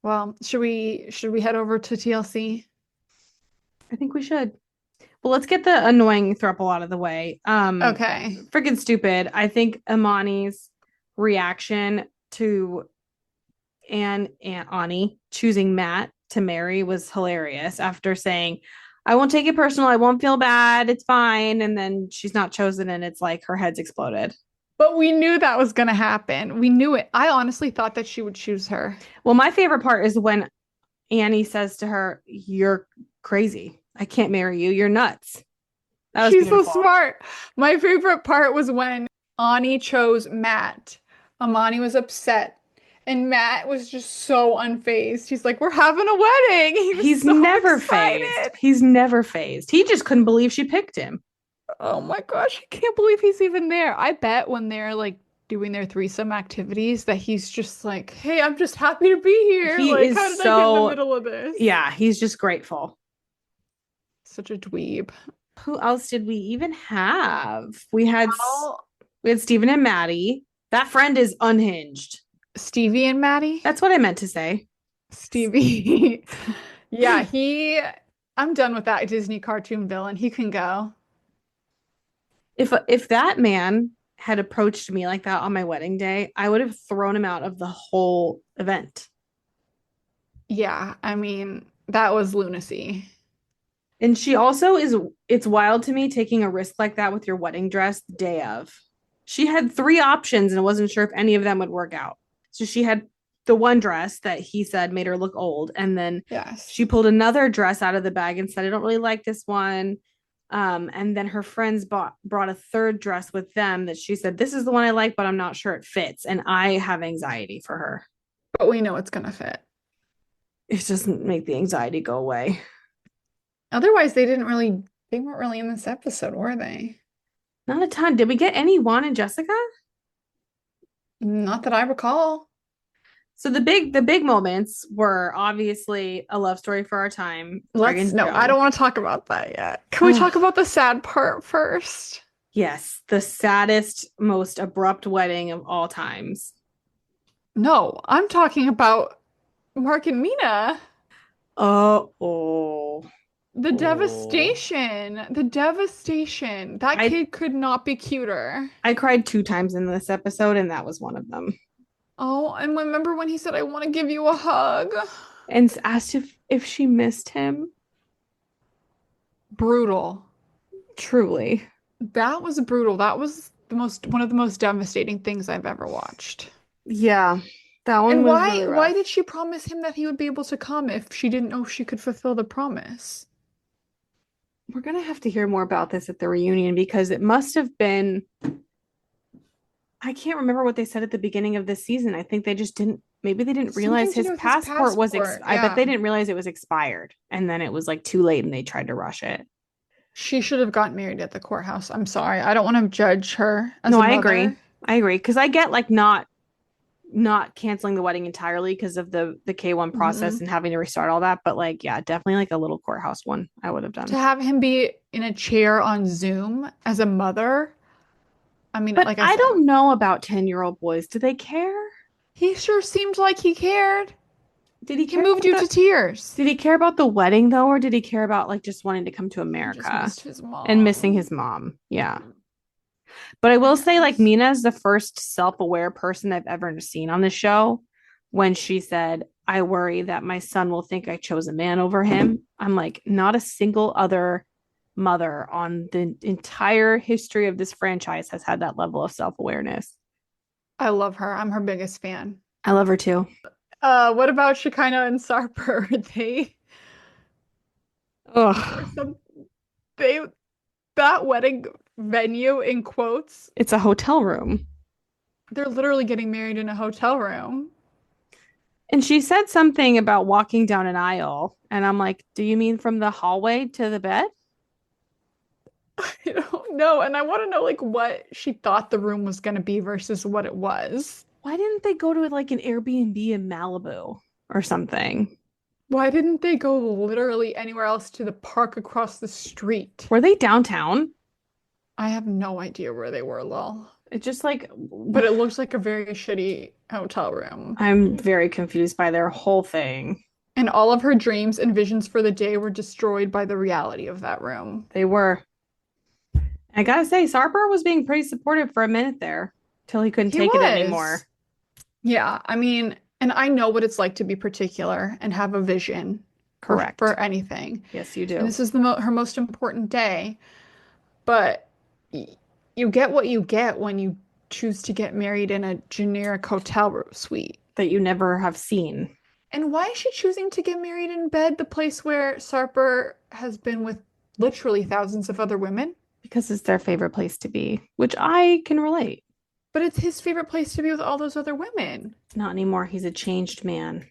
Well, should we head over to TLC? I think we should. Well, let's get the annoying throuple out of the way. Okay. Freaking stupid. I think Imani's reaction to Anne and Ani choosing Matt to marry was hilarious after saying, I won't take it personal. I won't feel bad. It's fine. And then she's not chosen and it's like her head's exploded. But we knew that was going to happen. We knew it. I honestly thought that she would choose her. Well, my favorite part is when Annie says to her, you're crazy. I can't marry you. You're nuts. That was She's beautiful. so smart. My favorite part was when Ani chose Matt. Amani was upset. And Matt was just so unfazed. He's like, we're having a wedding. He's so never excited. phased. He's never phased. He just couldn't believe she picked him. Oh my gosh, I can't believe he's even there. I bet when they're like doing their threesome activities that he's just like, hey, I'm just happy to be here. He Like, is how did I get in the so, middle of this? yeah, he's just grateful. Such a dweeb. Who else did we even have? We had Stephen and Maddie. That friend is unhinged. Stevie and Maddie? That's what I meant to say. Stevie. Yeah, I'm done with that Disney cartoon villain. He can go. If that man had approached me like that on my wedding day, I would have thrown him out of the whole event. Yeah, I mean, that was lunacy. And she also is, it's wild to me taking a risk like that with your wedding dress the day of. She had three options and wasn't sure if any of them would work out. So she had the one dress that he said made her look old. And then Yes. she pulled another dress out of the bag and said, I don't really like this one. And then her friends brought a third dress with them that she said, this is the one I like, but I'm not sure it fits. And I have anxiety for her. But we know it's gonna fit. It doesn't make the anxiety go away. Otherwise, they weren't really in this episode, were they? Not a ton. Did we get any Juan and Jessica? Not that I recall. So the big moments were obviously a love story for our time. No, I don't want to talk about that yet. Can we talk about the sad part first? Yes, the saddest, most abrupt wedding of all times. No, I'm talking about Mark and Mina. Oh. The devastation. The devastation. That kid could not be cuter. I cried 2 times in this episode, and that was one of them. Oh, and remember when he said, I want to give you a hug? And asked if she missed him. Brutal. Truly. That was brutal. That was one of the most devastating things I've ever watched. Yeah. That one And was really rough. why did she promise him that he would be able to come if she didn't know if she could fulfill the promise? We're gonna have to hear more about this at the reunion because it must have been, I can't remember what they said at the beginning of this season. I think they didn't realize his passport was I bet they didn't realize it was expired. And then it was like too late and they tried to rush it. She should have gotten married at the courthouse. I'm sorry. I don't want to judge her as No, a I mother. agree. I agree. Because I get like not canceling the wedding entirely because of the K1 process and having to restart all that. But like, yeah, definitely like a little courthouse one I would have done. To have him be in a chair on Zoom as a mother. I mean, but like I don't know about 10-year-old boys. Do they care? He sure seemed like he cared. Did he He moved you to tears. Did he care about the wedding though, or did he care about like just wanting to come to America? Just missed his mom. And missing his mom. Yeah. But I will say, like, Mina is the first self-aware person I've ever seen on the show. When she said, I worry that my son will think I chose a man over him. I'm like, not a single other mother on the entire history of this franchise has had that level of self-awareness. I love her. I'm her biggest fan. I love her too. What about Shekinah and Sarper? That wedding venue in quotes. It's a hotel room. They're literally getting married in a hotel room. And she said something about walking down an aisle. And I'm like, do you mean from the hallway to the bed? I don't know. And I want to know like what she thought the room was going to be versus what it was. Why didn't they go to like an Airbnb in Malibu or something? Why didn't they go literally anywhere else to the park across the street? Were they downtown? I have no idea where they were, lol. It just like, but it looks like a very shitty hotel room. I'm very confused by their whole thing. And all of her dreams and visions for the day were destroyed by the reality of that room. They were. I gotta say, Sarper was being pretty supportive for a minute there till he couldn't take it anymore. Yeah, I mean, and I know what it's like to be particular and have a vision. Correct. For anything. Yes, you do. And this is her most important day. But you get what you get when you choose to get married in a generic hotel suite that you never have seen. And why is she choosing to get married in bed, the place where Sarper has been with literally thousands of other women? Because it's their favorite place to be, which I can relate. But it's his favorite place to be with all those other women. Not anymore. He's a changed man.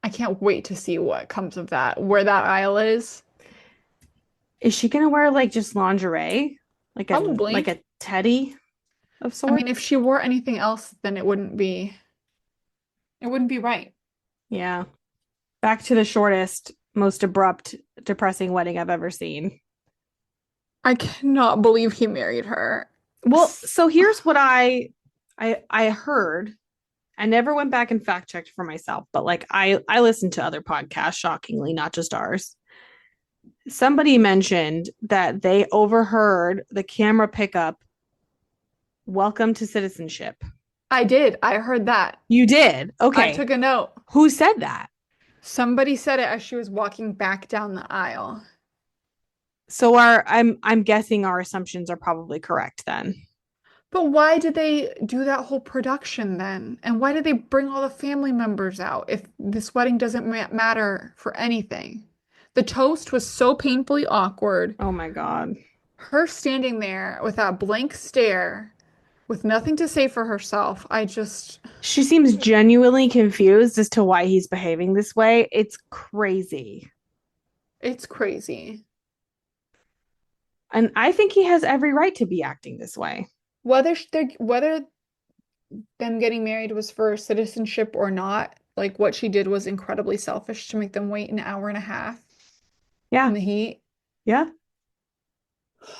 I can't wait to see what comes of that, where that aisle is. Is she gonna wear like just lingerie? Like Probably. a teddy of I mean, sorts? if she wore anything else, then it wouldn't be right. Yeah. Back to the shortest, most abrupt, depressing wedding I've ever seen. I cannot believe he married her. Well, so here's what I heard. I never went back and fact checked for myself, but like I listened to other podcasts, shockingly, not just ours. Somebody mentioned that they overheard the camera pickup, "Welcome to citizenship." I did. I heard that. You did. I Okay. took a note. Who said that? Somebody said it as she was walking back down the aisle. So I'm guessing our assumptions are probably correct then. But why did they do that whole production then? And why did they bring all the family members out if this wedding doesn't matter for anything? The toast was so painfully awkward. Oh my God. Her standing there with that blank stare, with nothing to say for herself, She seems genuinely confused as to why he's behaving this way. It's crazy. it's crazy. And I think he has every right to be acting this way. Whether them getting married was for citizenship or not, like what she did was incredibly selfish to make them wait an hour and a half Yeah. in the heat. Yeah.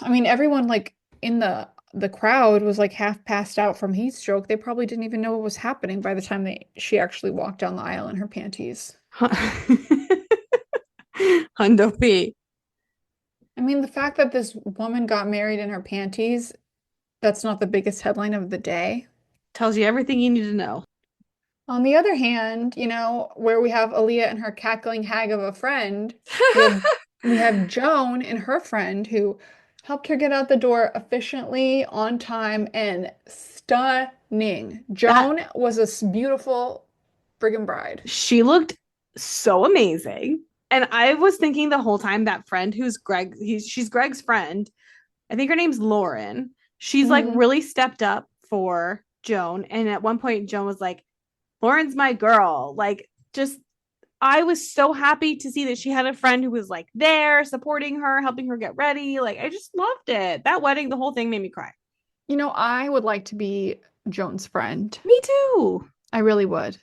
I mean, everyone like in the crowd was like half passed out from heat stroke. They probably didn't even know what was happening by the time she actually walked down the aisle in her panties. Hundo P. I mean, the fact that this woman got married in her panties, that's not the biggest headline of the day. Tells you everything you need to know. On the other hand, where we have Aaliyah and her cackling hag of a friend, we have Joan and her friend who helped her get out the door efficiently, on time, and stunning. Joan was a beautiful friggin' bride. She looked so amazing. And I was thinking the whole time that friend who's she's Greg's friend. I think her name's Lauren. She's like Mhm. really stepped up for Joan. And at one point, Joan was like, "Lauren's my girl." Like, just, I was so happy to see that she had a friend who was like there supporting her, helping her get ready. Like, I just loved it. That wedding, the whole thing made me cry. I would like to be Joan's friend. Me too. I really would.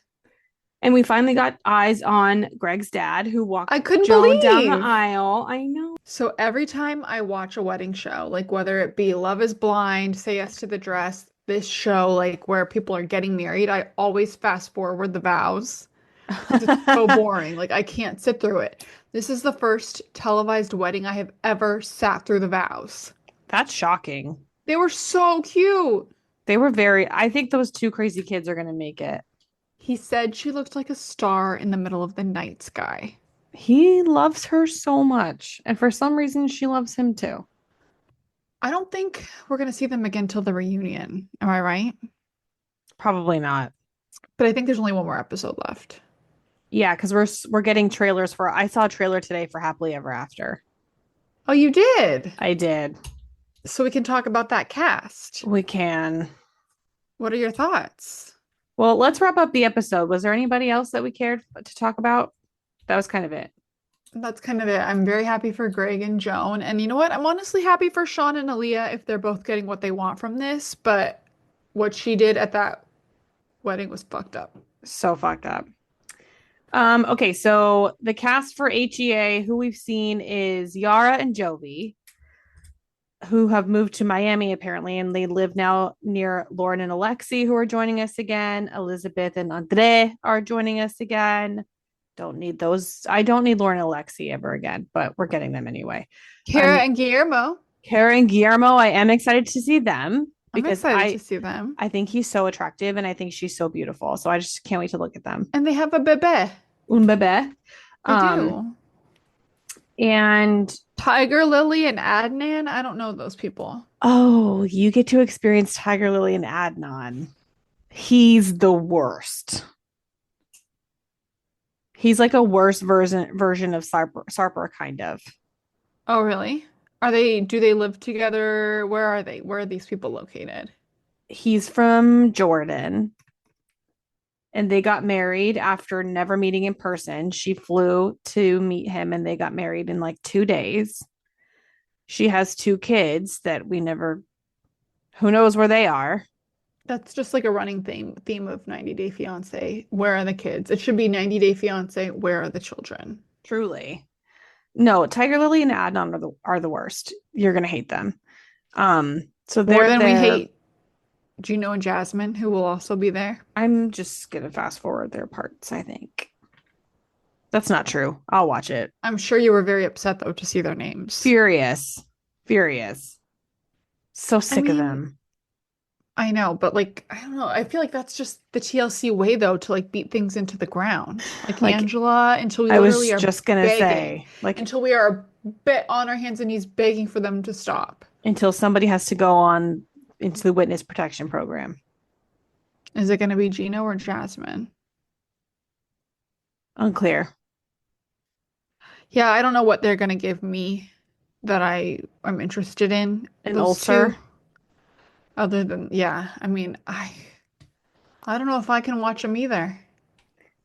And we finally got eyes on Greg's dad, who walked I couldn't Joan down the believe. aisle. I know. So every time I watch a wedding show, like whether it be Love is Blind, Say Yes to the Dress, this show, like where people are getting married, I always fast forward the vows because it's so boring. Like I can't sit through it. This is the first televised wedding I have ever sat through the vows. That's shocking. They were so cute. I think those two crazy kids are going to make it. He said she looked like a star in the middle of the night sky. He loves her so much. And for some reason, she loves him too. I don't think we're going to see them again till the reunion. Am I right? Probably not. But I think there's only one more episode left. Yeah, because we're getting trailers for. I saw a trailer today for Happily Ever After. Oh, you did? I did. So we can talk about that cast. We can. What are your thoughts? Well, let's wrap up the episode. Was there anybody else that we cared to talk about? That was kind of it. That's kind of it. I'm very happy for Greg and Joan. And you know what? I'm honestly happy for Sean and Aaliyah if they're both getting what they want from this. But what she did at that wedding was fucked up. So fucked up. Okay, so the cast for HEA, who we've seen is Yara and Jovi, who have moved to Miami apparently, and they live now near Lauren and Alexi, who are joining us again. Elizabeth and Andre are joining us again. Don't need those. I don't need Lauren and Alexi ever again, but we're getting them anyway. Kara and Guillermo. Kara and Guillermo, I am excited to see them I'm because excited to see them. I think he's so attractive and I think she's so beautiful. So I just can't wait to look at them. And they have a bebe. Un bebe. They do. And Tiger Lily and Adnan. I don't know those people. oh, you get to experience Tiger Lily and Adnan. He's the worst. He's like a worse version of Sarper, kind of. Oh, really? Do they live together? Where are they? Where are these people located? He's from Jordan. And they got married after never meeting in person. She flew to meet him and they got married in like 2 days. She has two kids that we never, who knows where they are. That's just like a running theme of 90 Day Fiancé. Where are the kids? It should be 90 Day Fiancé. Where are the children? Truly. No, Tiger Lily and Adnan are the worst. You're gonna hate them. So More they're than we there. hate Gino and Jasmine, who will also be there. I'm just gonna fast forward their parts, I think. That's not true. I'll watch it. I'm sure you were very upset though to see their names. Furious. Furious. So I sick of mean, them. I know, but like, I don't know. I feel like that's just the TLC way though to like beat things into the ground. Like Like Angela, until we I was literally are just gonna begging, say, like until we are a bit on our hands and knees begging for them to stop. until somebody has to go on into the witness protection program. Is it going to be Gino or Jasmine? Unclear. Yeah, I don't know what they're going to give me that I'm interested in, An those two. ulcer. Other than, yeah, I mean, I don't know if I can watch them either.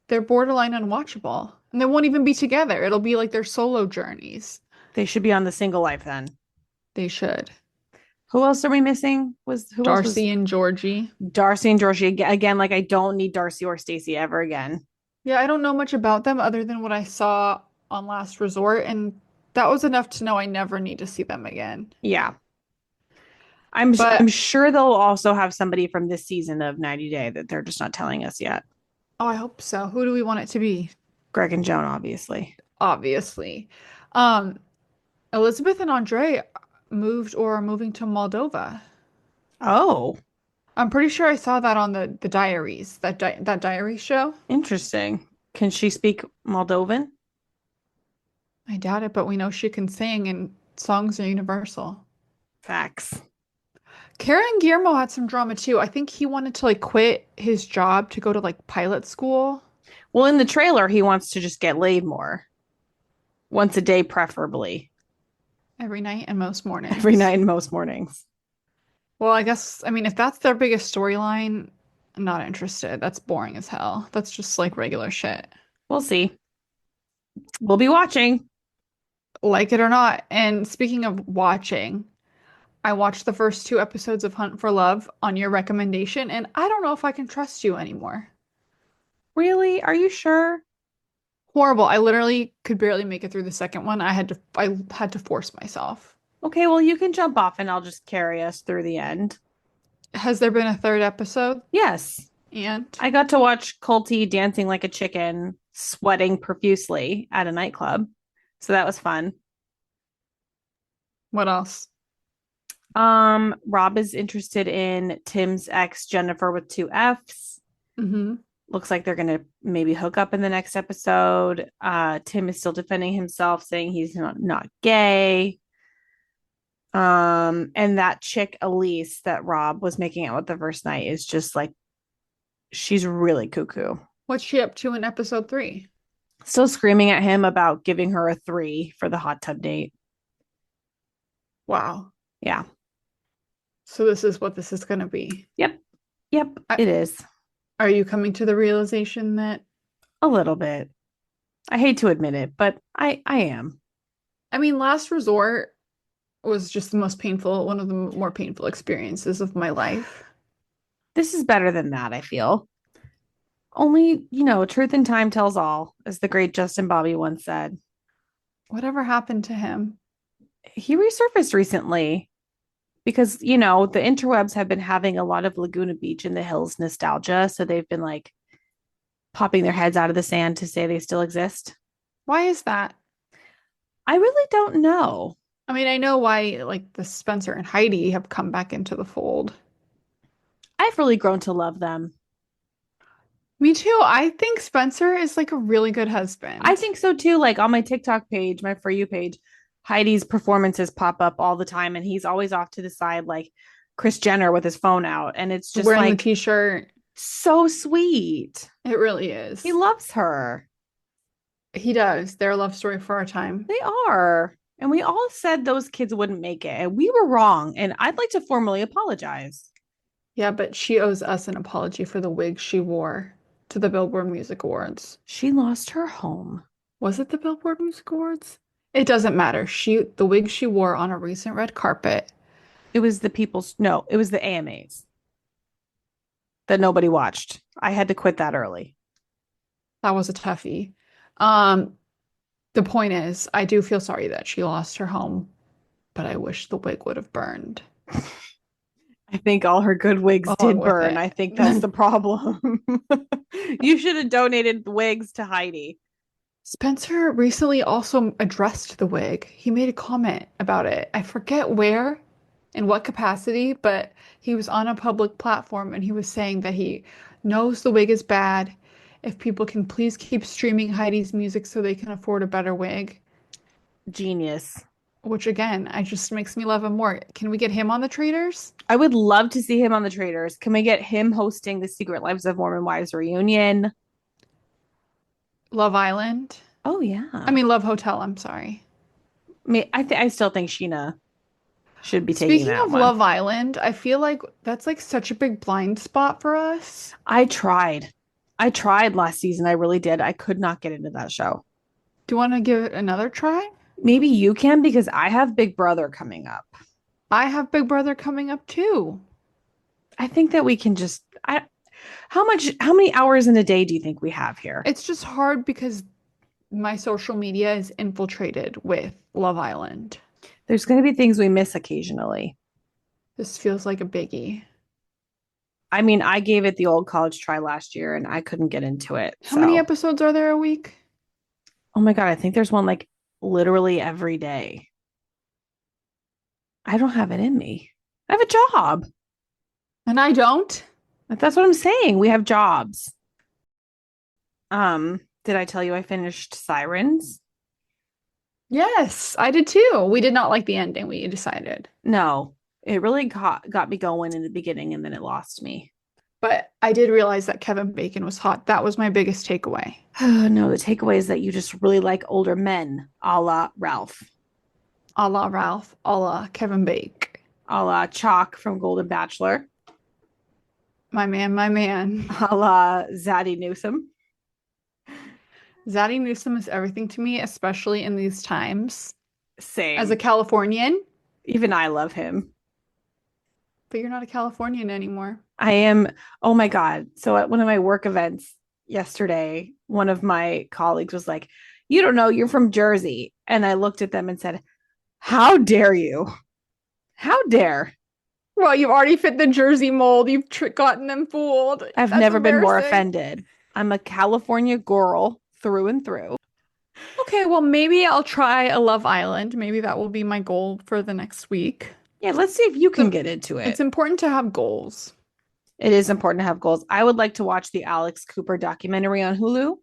They're borderline unwatchable. And they won't even be together. It'll be like their solo journeys. They should be on the single life then. They should. Who else are we missing? Was who else was Darcy and Georgie. Darcy and Georgie again? Like I don't need Darcy or Stacey ever again. Yeah, I don't know much about them other than what I saw on Last Resort, and that was enough to know I never need to see them again. Yeah, I'm But sure they'll also have somebody from this season of 90 Day that they're just not telling us yet. oh, I hope so. Who do we want it to be? Greg and Joan, obviously. Obviously. Um, Elizabeth and Andre moved or are moving to Moldova. Oh, I'm pretty sure I saw that on the diaries, that diary show. interesting. Can she speak Moldovan? I doubt it, but we know she can sing and songs are universal. Facts. Kara and Guillermo had some drama too. I think he wanted to like quit his job to go to like pilot school Well, in the trailer, he wants to just get laid more. Once a day, preferably. every night and most Every mornings. night and most mornings. Well, I guess, I mean, if that's their biggest storyline, I'm not interested. That's boring as hell. That's just like regular shit. We'll see. We'll be watching. Like it or not. And speaking of watching, I watched the first two episodes of Hunt for Love on your recommendation, and I don't know if I can trust you anymore. Really? Are you sure? Horrible. I literally could barely make it through the second one. I had to force myself. Okay, well, you can jump off and I'll just carry us through the end. Has there been a third episode? Yes. And I got to watch Colty dancing like a chicken, sweating profusely at a nightclub. So that was fun. what else? Rob is interested in Tim's ex, Jennifer, with two F's. Mm-hmm. Looks like they're gonna maybe hook up in the next episode. Tim is still defending himself, saying he's not gay. And that chick Elise that Rob was making out with the first night is just like she's really cuckoo. What's she up to in episode 3? Still screaming at him about giving her a 3 for the hot tub date. Wow. Yeah. So this is what this is going to be. Yep. Yep. It is. Are you coming to the realization that, A little bit. I hate to admit it, but I am. I mean, Last Resort was just the most painful, one of the more painful experiences of my life. This is better than that, I feel. Only, truth in time tells all, as the great Justin Bobby once said. Whatever happened to him? He resurfaced recently because, the interwebs have been having a lot of Laguna Beach in the Hills nostalgia. So they've been like popping their heads out of the sand to say they still exist. Why is that? I really don't know. I mean, I know why, like, the Spencer and Heidi have come back into the fold. I've really grown to love them. Me too. I think Spencer is like a really good husband. I think so too. Like on my TikTok page, my For You page, Heidi's performances pop up all the time, and he's always off to the side, like Kris Jenner with his phone out. And it's just wearing like the t-shirt. so sweet. It really is. He loves her. He does. They're a love story for our time. They are. And we all said those kids wouldn't make it. And we were wrong. And I'd like to formally apologize. Yeah, but she owes us an apology for the wig she wore to the Billboard Music Awards. She lost her home. Was it the Billboard Music Awards? It doesn't matter. The wig she wore on a recent red carpet. It was no, it was the AMAs that nobody watched. I had to quit that early. That was a toughie. Um, the point is, I do feel sorry that she lost her home, but I wish the wig would have burned I think all her good wigs along did with burn. it. I think that's the problem. You should have donated the wigs to Heidi. Spencer recently also addressed the wig. He made a comment about it. I forget where, in what capacity, but he was on a public platform and he was saying that he knows the wig is bad. If people can please keep streaming Heidi's music so they can afford a better wig, Genius. which again, I just makes me love him more. Can we get him on the Traders? I would love to see him on the Traders. Can we get him hosting the Secret Lives of Mormon Wives reunion? Love Island? Oh yeah. I mean, Love Hotel, I'm sorry. I still think Sheena should be taking Speaking that of one. Love Island, I feel like that's like such a big blind spot for us. I tried. I tried last season. I really did. I could not get into that show. Do you want to give it another try? Maybe you can because I have Big Brother coming up. I have Big Brother coming up too. I think that we can just how many hours in a day do you think we have here? It's just hard because my social media is infiltrated with Love Island. There's going to be things we miss occasionally. This feels like a biggie. I mean, I gave it the old college try last year and I couldn't get into it. How many episodes are there a week? Oh my God, I think there's one like literally every day. I don't have it in me. I have a job. And I don't. That's what I'm saying. We have jobs. Did I tell you I finished Sirens? Yes, I did too. We did not like the ending, we decided. No, it really got me going in the beginning and then it lost me. But I did realize that Kevin Bacon was hot. That was my biggest takeaway. No, the takeaway is that you just really like older men, a la Ralph, A la Ralph, a la Kevin Bake. a la Chalk from Golden Bachelor, My man, my man. a la Zaddy Newsome. Zaddy Newsome is everything to me, especially in these times. Same. As a Californian, Even I love him. but you're not a Californian anymore. I am. Oh my God. So at one of my work events yesterday, one of my colleagues was like, "You don't know, you're from Jersey." And I looked at them and said, "How dare you? How dare?" Well, you've already fit the Jersey mold. You've gotten them fooled. I've That's never been more embarrassing. offended. I'm a California girl through and through. Okay, well, maybe I'll try a Love Island. Maybe that will be my goal for the next week. Yeah, let's see if you can get into it. It's important to have goals. It is important to have goals. I would like to watch the Alex Cooper documentary on Hulu.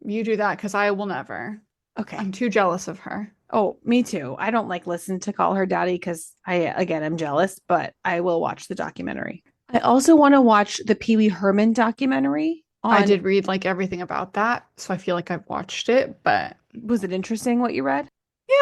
You do that because I will never. Okay. I'm too jealous of her. Oh, me too. I don't like listen to call her daddy because I'm jealous, but I will watch the documentary. I also want to watch the Pee Wee Herman documentary. I did read like everything about that, so I feel like I've watched it, but Was it interesting what you read?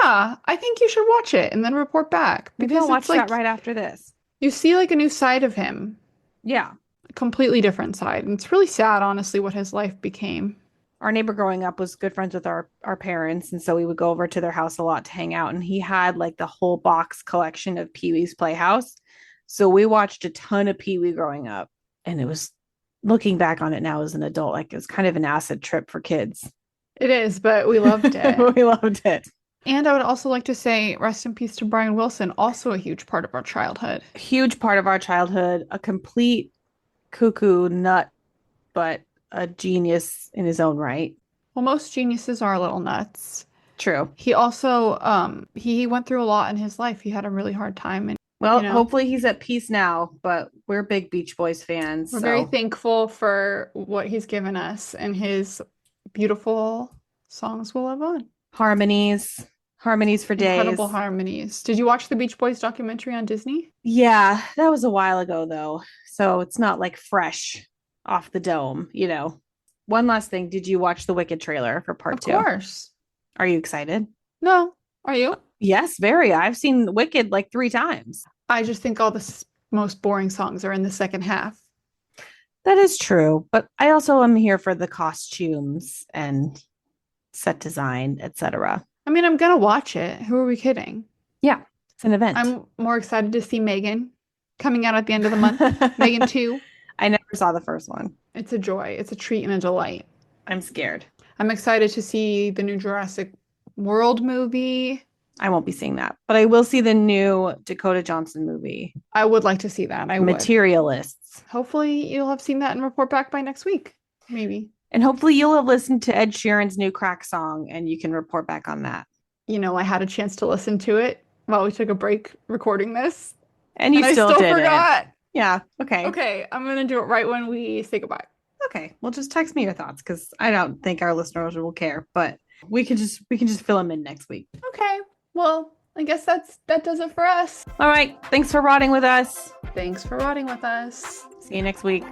yeah, I think you should watch it and then report back Maybe I'll watch it's like that right after this. you see like a new side of him, Yeah. a completely different side. And it's really sad, honestly, what his life became. Our neighbor growing up was good friends with our parents, and so we would go over to their house a lot to hang out, and he had like the whole box collection of Pee-wee's Playhouse. So we watched a ton of Pee-wee growing up, and it was looking back on it now as an adult, like it was kind of an acid trip for kids. It is, but we loved it. We loved it. And I would also like to say rest in peace to Brian Wilson, also a huge part of our childhood. Huge part of our childhood, a complete cuckoo nut, but a genius in his own right. Well, most geniuses are a little nuts. True. He also he went through a lot in his life. He had a really hard time, and Well, hopefully he's at peace now, but we're big Beach Boys fans. we're very thankful for what he's given us, and his beautiful songs will live on. Harmonies for days. Incredible harmonies. Did you watch the Beach Boys documentary on Disney? Yeah, that was a while ago though, so it's not like fresh off the dome, One last thing, did you watch the Wicked trailer for part 2? Of course. Are you excited? No. Are you? Yes, very. I've seen Wicked like 3 times. I just think all the most boring songs are in the second half. That is true, but I also am here for the costumes and set design, etc. I mean, I'm gonna watch it. Who are we kidding? Yeah, it's an event. I'm more excited to see Megan coming out at the end of the month. Megan 2. I never saw the first one. It's a joy. It's a treat and a delight. I'm scared. I'm excited to see the new Jurassic World movie. I won't be seeing that, but I will see the new Dakota Johnson movie, I would like to see that. I would. Materialists. Hopefully, you'll have seen that and report back by next week. Maybe. And hopefully you'll have listened to Ed Sheeran's new Crack song and you can report back on that. You know, I had a chance to listen to it while we took a break recording this. And you I still didn't. forgot. Yeah. Okay. Okay, I'm gonna do it right when we say goodbye. Okay. Well, just text me your thoughts because I don't think our listeners will care, but we can just fill them in next week. Okay. Well, I guess that does it for us. All right. Thanks for rotting with us. Thanks for rotting with us. See you next week.